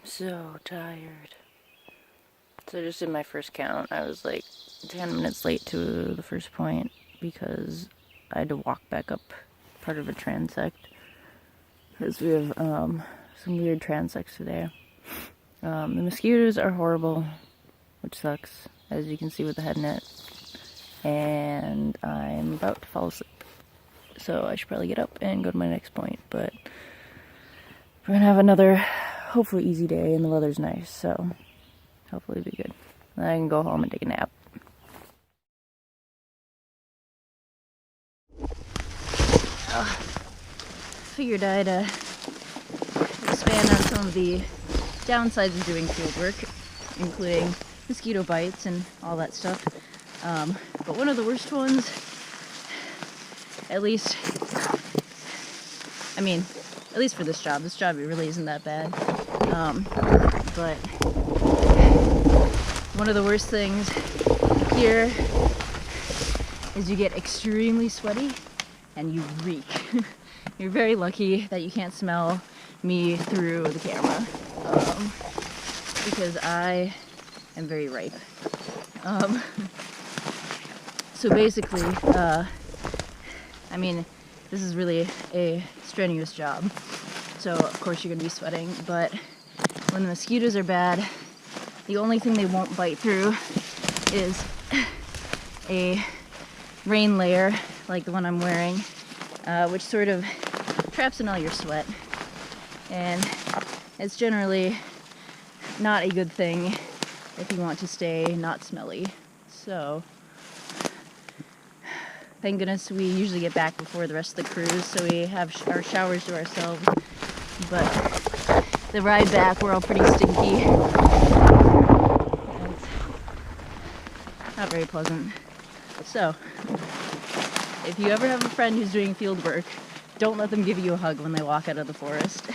so tired. So just in my first count, I was like 10 minutes late to the first point because I had to walk back up part of a transect. Because we have some weird transects today. The mosquitoes are horrible, which sucks, as you can see with the head net. And I'm about to fall asleep. So I should probably get up and go to my next point, but we're gonna have another hopefully easy day and the weather's nice, so hopefully it'll be good. Then I can go home and take a nap. Figured I'd expand on some of the downsides of doing field work, including mosquito bites and all that stuff. But one of the worst ones, at least for this job it really isn't that bad. But one of the worst things here is you get extremely sweaty and you reek. You're very lucky that you can't smell me through the camera, because I am very ripe. So basically, this is really a strenuous job, so of course you're gonna be sweating, but when the mosquitoes are bad, the only thing they won't bite through is a rain layer like the one I'm wearing, which sort of traps in all your sweat, and it's generally not a good thing if you want to stay not smelly. So thank goodness we usually get back before the rest of the crews, so we have our showers to ourselves. But the ride back, we're all pretty stinky. It's not very pleasant. So, if you ever have a friend who's doing field work, don't let them give you a hug when they walk out of the forest.